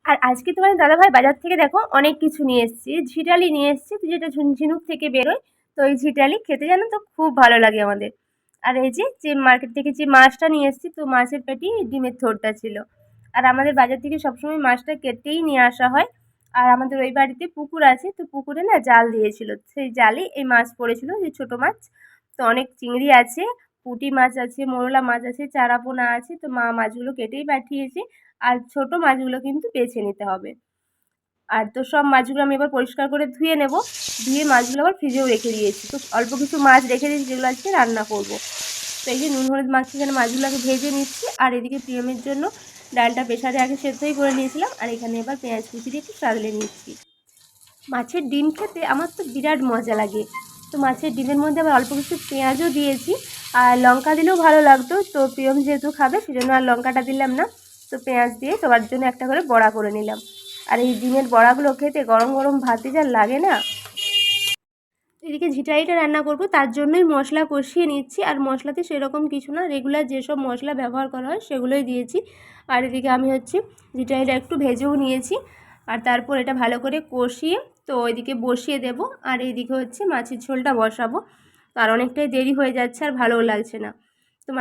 আর আজকে তোমার দাদাভাই বাজার থেকে দেখো অনেক কিছু নিয়ে এসেছি। ঝিটালি নিয়ে এসেছি, তো যেটা ঝিনুক থেকে বেরোয়। তো এই ঝিটালি খেতে জানো তো খুব ভালো লাগে আমাদের। আর এই যে মার্কেট থেকে যে মাছটা নিয়ে এসেছি, তো মাছের পেটি ডিমের থোড়টা ছিল। আর আমাদের বাজার থেকে সবসময় মাছটা কেটেই নিয়ে আসা হয়। আর আমাদের ওই বাড়িতে পুকুর আছে, তো পুকুরে না জাল দিয়েছিল, সেই জালে এই মাছ পড়েছিল, যে ছোট মাছ। তো অনেক চিংড়ি আছে, পুঁটি মাছ আছে, মোরলা মাছ আছে, চারাপোনা আছে, তো মা মাছগুলো কেটেই পাঠিয়েছে। আর ছোট মাছগুলো কিন্তু বেছে নিতে হবে। আর তো সব মাছগুলো আমি এবার পরিষ্কার করে ধুয়ে নেব। ধুয়ে মাছগুলো আবার ফ্রিজেও রেখে দিয়েছি। তো অল্প কিছু মাছ রেখে দিয়েছি যেগুলো আজকে রান্না করব। তো এই যে নুন হলুদ মাখিয়ে এখানে মাছগুলোকে ভেজে নিচ্ছি। আর এদিকে প্রিয়মের জন্য ডালটা প্রেসারে আগে সেদ্ধই করে নিয়েছিলাম। আর এখানে এবার পেঁয়াজ কুচি দিয়ে একটু সাজলে নিচ্ছি। মাছের ডিম খেতে আমার তো বিরাট মজা লাগে। তো মাছের ডিমের মধ্যে আবার অল্প কিছু পেঁয়াজও দিয়েছি। আর লঙ্কা দিলেও ভালো লাগতো, তো প্রিয়ম যেহেতু খাবে সেজন্য আর লঙ্কাটা দিলাম না। তো পেঁয়াজ দিয়ে সবার জন্য একটা করে বড়া করে নিলাম। আর এই ডিমের বড়াগুলো খেতে গরম গরম ভাতে যা লাগে না। এদিকে ঝিটাইটা রান্না করব, তার জন্যই মশলা কষিয়ে নিচ্ছি। আর মশলাতে সেরকম কিছু না, রেগুলার যেসব মশলা ব্যবহার করা হয় সেগুলোই দিয়েছি। আর এদিকে আমি ঝিটাইটা একটু ভেজেও নিয়েছি। আর তারপর এটা ভালো করে কষিয়ে তো ওইদিকে বসিয়ে দেব। আর এইদিকে মাছের ঝোলটা বসাবো। আর অনেকটাই দেরি হয়ে যাচ্ছে আর ভালোও লাগছে না। তো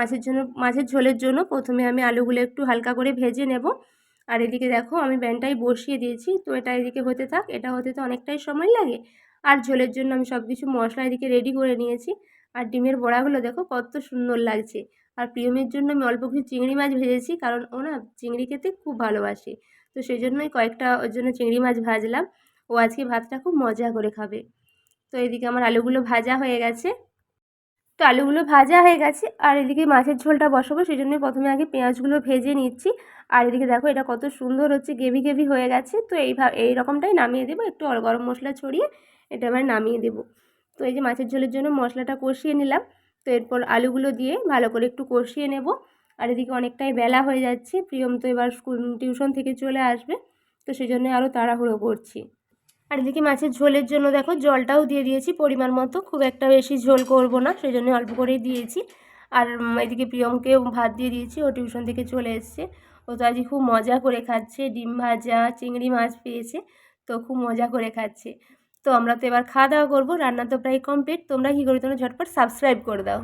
মাছের ঝোলের জন্য প্রথমে আমি আলুগুলো একটু হালকা করে ভেজে নেব। আর এদিকে দেখো আমি প্যানটাই বসিয়ে দিয়েছি, তো এটা এদিকে হতে থাক। এটা হতে তো অনেকটাই সময় লাগে। আর ঝোলের জন্য আমি সব কিছু মশলা এদিকে রেডি করে নিয়েছি। আর ডিমের বড়াগুলো দেখো কত সুন্দর লাগছে। আর প্রিয়মের জন্য আমি অল্প কিছু চিংড়ি মাছ ভেজেছি, কারণ ও না চিংড়ি খেতে খুব ভালোবাসে। তো সেই জন্যই কয়েকটা ওর জন্য চিংড়ি মাছ ভাজলাম। ও আজকে ভাতটা খুব মজা করে খাবে। তো এদিকে আমার আলুগুলো ভাজা হয়ে গেছে। তো আলুগুলো ভাজা হয়ে গেছে। আর এদিকে মাছের ঝোলটা বসাবো, সেই জন্যই প্রথমে আগে পেঁয়াজগুলো ভেজে নিচ্ছি। আর এদিকে দেখো এটা কত সুন্দর হচ্ছে, গ্রেভি গ্রেভি হয়ে গেছে। তো এই রকমটাই নামিয়ে দেবো, একটু গরম মশলা ছড়িয়ে এটা এবার নামিয়ে দেবো। তো এই যে মাছের ঝোলের জন্য মশলাটা কষিয়ে নিলাম। তো এরপর আলুগুলো দিয়ে ভালো করে একটু কষিয়ে নেব। আর এদিকে অনেকটাই বেলা হয়ে যাচ্ছে, প্রিয়ম তো এবার টিউশন থেকে চলে আসবে। তো সেই জন্য আরও তাড়াহুড়ো করছি। আর এদিকে মাছের ঝোলের জন্য দেখো জলটাও দিয়ে দিয়েছি পরিমাণ মতো, খুব একটা বেশি ঝোল করব না, সেই জন্য অল্প করেই দিয়েছি। আর এদিকে প্রিয়মকেও ভাত দিয়ে দিয়েছি, ও টিউশন থেকে চলে এসছে। ও তো আজকে খুব মজা করে খাচ্ছে, ডিম ভাজা চিংড়ি মাছ পেয়েছে, তো খুব মজা করে খাচ্ছে। তো আমরা তো এবার খাওয়া দাওয়া করবো, রান্না তো প্রায় কমপ্লিট। তোমরা কী করো, তোমরা ঝটপট সাবস্ক্রাইব করে দাও।